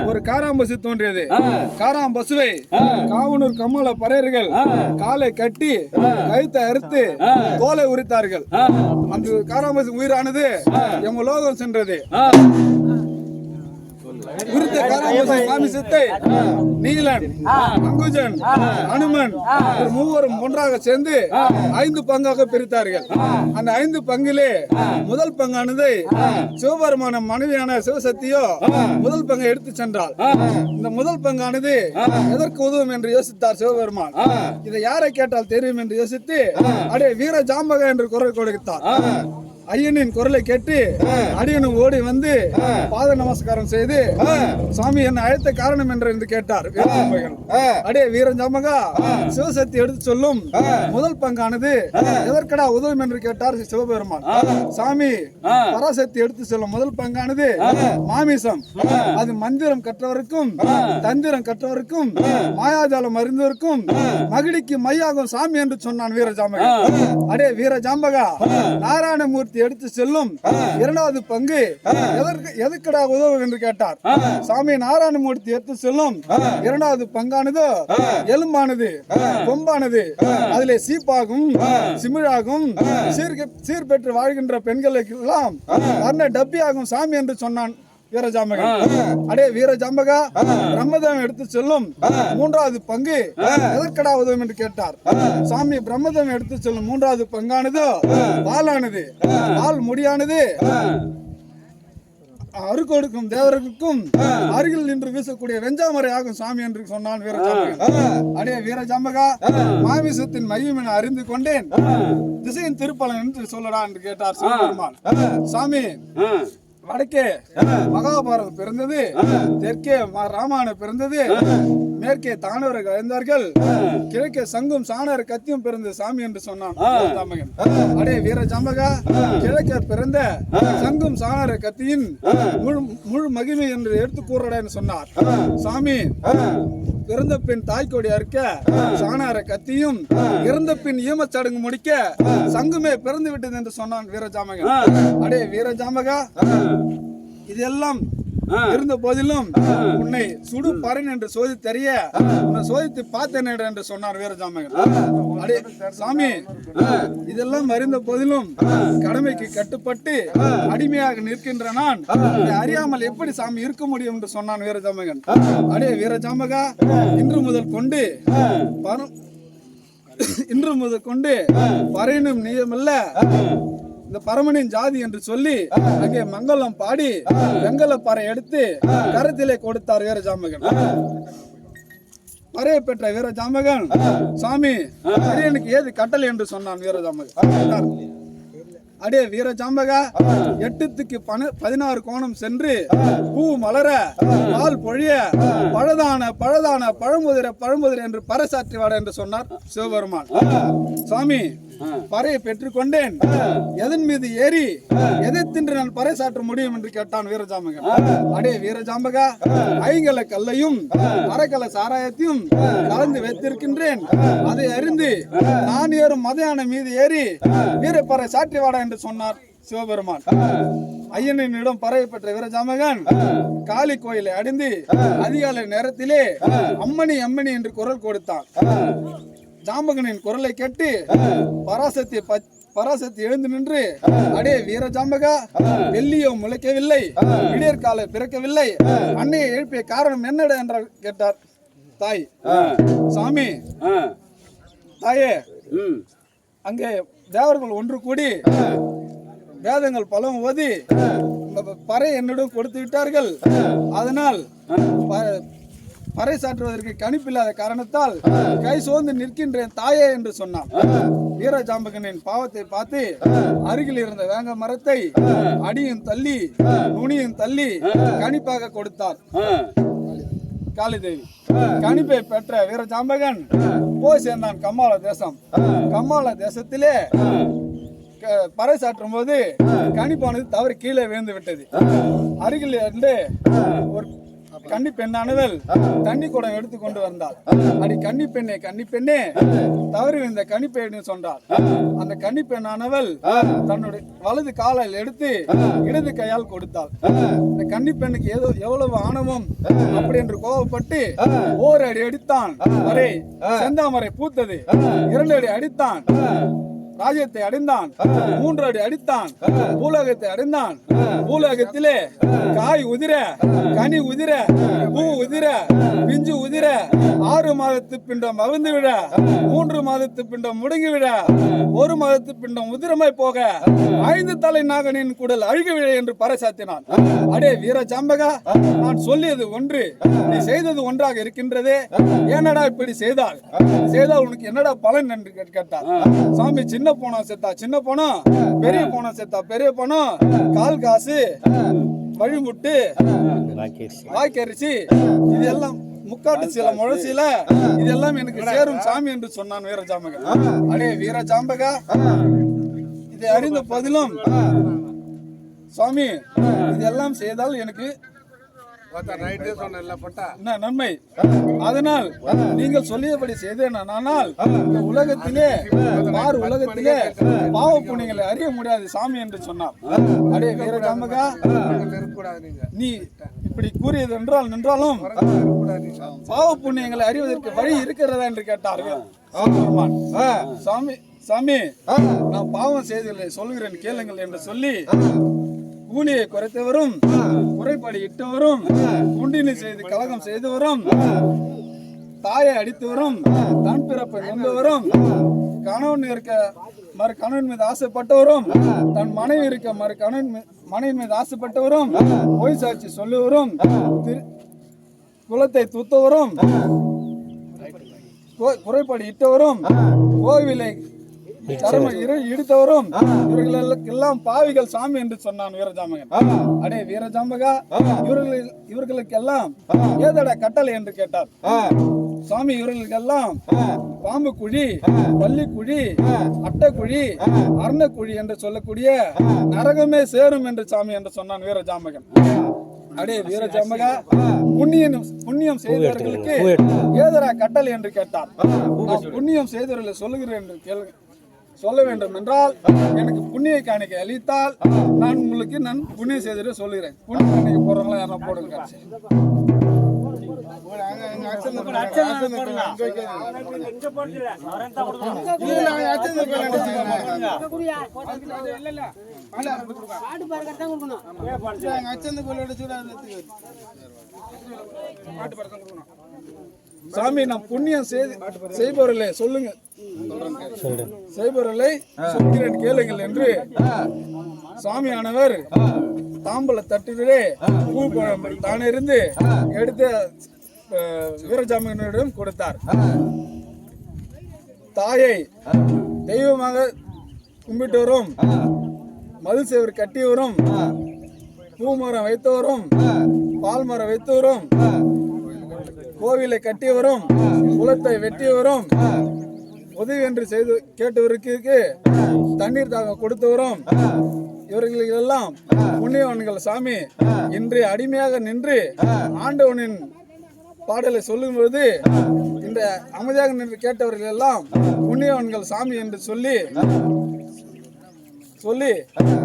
ஒரு காராம்பசு தோன்றியது. காராம்பசுவை காவனூர் கம்மல பறையர்கள் காலை கட்டி கழுத்தை அறுத்து தோலை உரித்தார்கள். அந்த காராம்பசு உயிரானது எமலோகம் சென்றது. உரித்த காராம்பசு மாமிசத்தை நீலன், அங்குஜன், அனுமன் மூவரும் ஒன்றாக சேர்ந்து 5 பங்காக பிரித்தார்கள். அந்த 5 பங்கிலே முதல் பங்கானது சிவபெருமான மனைவியான சிவசக்தியோ முதல் பங்கை எடுத்து சென்றாள். இந்த முதல் பங்கானது எதற்கு உதவும் என்று யோசித்தார் சிவபெருமான். இதை யாரை கேட்டால் தெரியும் என்று யோசித்து அடே வீர ஜாம்பக என்று குரல் கொடுத்தார். ஐயனின் குரலை கேட்டு அடியனும் ஓடி வந்து பாத நமஸ்காரம் செய்து சுவாமி என்ன அழைத்த காரணம் என்று கேட்டார். அடே வீரஜாம்பகா, சிவசக்தி எடுத்து சொல்லும் முதல் பங்கானது எதற்கடா உதவும் என்று கேட்டார் சிவபெருமான். சாமி, பராசக்தி எடுத்து சொல்லும் முதல் பங்கானது மாமிசம். அது மந்திரம் கற்றவருக்கும் தந்திரம் கற்றவருக்கும் மாயாஜாலம் அறிந்தவருக்கும் மகிழிக்கு மையாகும் சாமி என்று சொன்னான் வீரஜாம்பகா. அடே வீரஜாம்பகா, நாராயணமூர்த்தி எடுத்து செல்லும் 2வது பங்கு எதுக்கடா உதவும் என்று கேட்டார். சாமி, நாராயணமூர்த்தி எடுத்து செல்லும் 2வது பங்கானது எலும்பானது, கொம்பானது. அதிலே சீப்பாகும், சிமிழாகும், சீர் பெற்று வாழ்கின்ற பெண்களுக்கு எல்லாம் வர்ண டப்பியாகும் சாமி என்று சொன்னான் வீரஜாம்பகா. அடே வீரஜாம்பகா, பிரம்மதேவம் எடுத்து செல்லும் 3வது பங்கு எதற்கடா உதவும் என்று கேட்டார். சாமி, பிரம்மதேவம் எடுத்து செல்லும் 3வது பங்கானது வாளானது, வாள் முடியானது அறுக்கொடுக்கும் தேவர்களுக்கும் அருகில் நின்று வீசக்கூடிய வெஞ்சாமரை ஆகும் சாமி என்று சொன்னான் வீரஜாம்பகா. அடே வீரஜாம்பகா, மாமிசத்தின் மையம் என அறிந்து கொண்டேன், திசையின் திருப்பலன் என்று சொல்லடா என்று கேட்டார் சிவபெருமான். சாமி, வடக்கே மகாபாரதம் பிறந்தது, தெற்கே ராமாயணம் பிறந்தது, மேற்கே தானவர்கள் அறிந்தார்கள், கிழக்கே சங்கும் சாணர் கத்தியும் பிறந்த சாமி என்று சொன்னான். அடே வீரஜாம்பகா, கிழக்கே பிறந்த சங்கும் சாணர கத்தியின் முழு மகிமை என்று எடுத்து கூறடா என்று சொன்னார். சாமி, பிறந்த பின் தாய்க்கொடி அறுக்க சாணார கத்தியும், இறந்த பின் ஈமச்சடங்கு முடிக்க சங்குமே பிறந்து விட்டது என்று சொன்னான் வீரஜாம்பகா. அடே வீரஜாம்பகா, இதெல்லாம் இருந்த போதிலும் உன்னை சுடு பறன் என்று சோதித்தறிய உன்னை சோதித்து பார்த்தேன் என்று சொன்னார் வீரஜாம்பகன். அடே சாமி, இதெல்லாம் அறிந்த போதிலும் கடமைக்கு கட்டுப்பட்டு அடிமையாக நிற்கின்ற நான் அறியாமல் எப்படி சாமி இருக்க முடியும் என்று சொன்னான் வீரஜாம்பகன். அடே வீரஜாம்பகா, இன்று முதல் கொண்டு பறையனும் நீயமல்ல இந்த பரமனின் ஜாதி என்று சொல்லி அங்கே மங்களம் பாடி வெங்கல பறை எடுத்து கரத்திலே கொடுத்தார் வீரஜாம்பகன். பறையை பெற்ற வீரஜாம்பகன், சாமி, பறையனுக்கு ஏது கட்டளை என்று சொன்னான் வீரஜாம்பகன். அடே வீரஜாம்பகா, 8த்துக்கு 16 கோணம் சென்று பூ மலர பால் பொழிய பழதான பழமுதிர என்று பறைசாற்றி வாட என்று சொன்னார் சிவபெருமான். சுவாமி, பறையை பெற்றுக் கொண்டேன், எதன் மீது ஏறி எதை தின்று நான் பறைசாற்ற முடியும் என்று கேட்டான் வீரஜாம்பகன். அடே வீரஜாம்பகா, ஐங்கல கல்லையும் அரைக்கல சாராயத்தையும் கலந்து வைத்திருக்கின்றேன், அதை அறிந்து நான் ஏறும் மதையான மீது ஏறி வீரப்பறை சாற்றி வாட என்று சொன்னார் சிவபெருமான். ஐயனிடம் பறையை பெற்ற வீரஜாம்பகன் காளி கோயிலை அடைந்து அதிகாலை நேரத்திலே அம்மணி அம்மணி என்று குரல் கொடுத்தான். ஜாம்பகனின் குரலை கேட்டு பராசக்தி எழுந்து நின்று, அடே வீரஜாம்பகா, வெள்ளியோ முளைக்கவில்லை, விடியற்கால பிறக்கவில்லை, அன்னையை எழுப்பிய காரணம் என்னடா என்று கேட்டார் தாய். சாமி, தாயே, அங்கே தேவர்கள் ஒன்று கூடி வேதங்கள் பலம் ஓதி பறை என்னிடம் கொடுத்து விட்டார்கள். அதனால் பறை சாற்றுவதற்கு கணிப்பில்லாத காரணத்தால் கை சோர்ந்து நிற்கின்றேன் தாயே என்று சொன்னான். வீரஜாம்பகனின் பாவத்தை பார்த்து அருகில் இருந்த வேங்க மரத்தை அடியும் தள்ளி நுனியும் தள்ளி கணிப்பாக கொடுத்தார் காளிதேவி. கணிப்பை பெற்ற வீரஜாம்பகன் போய் சேர்ந்தான் கம்மாள தேசம். கம்மாள தேசத்திலே பறை சாற்றும் போது கணிப்பானது தவறு கீழே விழுந்து விட்டது. அருகில் இருந்து ஒரு கன்னி பெண்ணானவள் தண்ணி குடம் எடுத்து கொண்டு வந்தாள். அடி கன்னி பெண்ணே தவறி இந்த கன்னி பெண்ணு சொன்னாள். அந்த கன்னி பெண்ணானவள் தன்னுடைய வலது காலில் எடுத்து இடது கையால் கொடுத்தாள். இந்த கன்னி பெண்ணுக்கு எவ்வளவு ஆணவம் அப்படி என்று கோபப்பட்டு ஓர் அடி அடித்தான், வரை செந்தாமரை பூத்தது. 2 அடி அடித்தான், ராஜ்யத்தை அடைந்தான். 3 அடி அடித்தான், பூலோகத்தை அடைந்தான். பூலோகத்திலே காய் உதிர, கனி உதிர, பூ உதிர, பிஞ்சு உதிர, 6 மாதத்து பிண்டம் மகிழ்ந்து விட, 3 மாதத்து பிண்டம் முடங்கி விட, 1 மாதத்து பிண்டம் உதிரமாய் போக, 5 தலை நாகனின் குடல் அழுகி விட என்று பறைசாத்தினான். அடே வீர ஜாம்பகா, நான் சொல்லியது ஒன்று, நீ செய்தது ஒன்றாக இருக்கின்றதே, ஏனடா இப்படி செய்தால் உனக்கு என்னடா பலன் என்று கேட்டார். சாமி, சின்ன போனம் செத்தா சின்ன போனம், பெரிய போனம் செத்தா பெரிய போனம், கால் காசு, வழிமுட்டு, வாய்க்கரிசி, இதெல்லாம் முக்காட்டு சில முழசில இதெல்லாம் எனக்கு சேரும் சாமி என்று சொன்னான் வீர ஜாம்பகா. அடே வீர ஜாம்பகா, இதை அறிந்த பதிலும் சுவாமி இதெல்லாம் செய்தால் எனக்கு நன்மை. அதனால் நீங்கள் சொல்லியபடி செய்தேன். ஆனால் உலகத்திலே பாவ புண்ணியங்களை அறிய முடியாது சாமி என்று சொன்னார். அடே வீர ஜாம்பகா, நீ இப்படி கூறியது நின்றாலும் பாவ புண்ணியங்களை அறிவதற்கு வழி இருக்கிறதா என்று கேட்டார்கள். சாமி, நான் பாவம் செய்ததில்லை, சொல்கிறேன் கேளுங்கள் என்று சொல்லி கூலியை குறைத்தவரும், குறைபாடு இட்டவரும், குண்டினை செய்து கலகம் செய்தவரும், தாயை அடித்தவரும், தன் பிறப்பை நொந்தவரும், கணவன் இருக்க மறு கணவன் மீது ஆசைப்பட்டவரும், தன் மனைவி இருக்க மறு மனைவி மீது ஆசைப்பட்டவரும், பொய் சாட்சி சொல்லுவரும், குலத்தை தூத்தவரும், குறைபாடு இட்டவரும், கோவிலை இடித்தவரும், இவர்களுக்கெல்லாம் பாவிகள் சாமி என்று சொன்னான் வீரஜாம்பகன். அடே வீரஜாம்பகா, இவர்களுக்கெல்லாம் ஏதடா கட்டளை என்று கேட்டார். சாமி, இவர்களுக்கெல்லாம் பாம்பு குழி, பள்ளி குழி, அட்டக்குழி, அர்ணக்குழி என்று சொல்லக்கூடிய நரகமே சேரும் என்று சாமி என்று சொன்னான் வீரஜாம்பகன். அடே வீரஜாம்பகா, புண்ணியம் செய்தவர்களுக்கு ஏதரா கட்டளை என்று கேட்டார். புண்ணியம் செய்தவர்களை சொல்லுகிறேன் என்று சொல்ல வேண்டும் என்றால் எனக்கு புண்ணிய காணிக்கை அளித்தால் நான் உங்களுக்கு புண்ணியம் செய்து சொல்லுகிறேன். புண்ணிய காணிக்கை போறவங்களா யாரா போடுங்க. சாமி, நான் புண்ணியம் செய்பவர்களே சொல்லுங்க, செய்பவர்களை சொல்கிறேன் கேளுங்கள் என்று சாமியானவர் தாம்பல தட்டிலே பூ தானே இருந்து எடுத்து வீரஜாம்பகனிடம் கொடுத்தார். தாயை தெய்வமாக கும்பிட்டவரும், மது சேவர் கட்டியவரும், பூமரம் வைத்தவரும், பால் மரம் வைத்தவரும், கோவிலை கட்டியவரும், குலத்தை வெட்டியவரும், உதவி என்று செய்து கேட்டவருக்கு தண்ணீர் தாக கொடுத்தவரும், இவர்களெல்லாம் புண்ணியவன்கள் சாமி. இன்று அடிமையாக நின்று ஆண்டவனின் பாடலை சொல்லும் பொழுது இந்த அமைதியாக நின்று கேட்டவர்கள் எல்லாம் புண்ணியவன்கள் சாமி என்று சொல்லி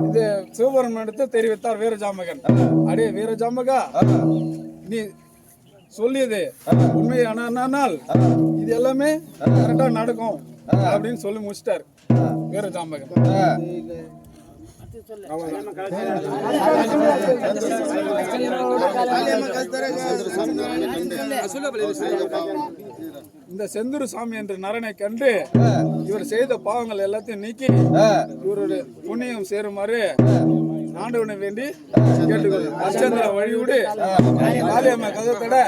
இந்த சிவபெருமானிடத்தை தெரிவித்தார் வீரஜாம்பகன். அடே வீரஜாம்பகா, நீ சொல்லியது உண்மையானால் இது எல்லாமே கரெக்டா நடக்கும் அப்படின்னு சொல்லி முடிச்சிட்டார் வீரஜாம்பகன். இந்த செந்தூர் சாமி என்ற நரனை கண்டு இவர் செய்த பாவங்கள் எல்லாத்தையும் நீக்கி இவருடைய புண்ணியம் சேருமாறு ஆண்டவனை வேண்டி கேட்டுக்கொள்ளும். வழியோடு காளியம்மா கதவை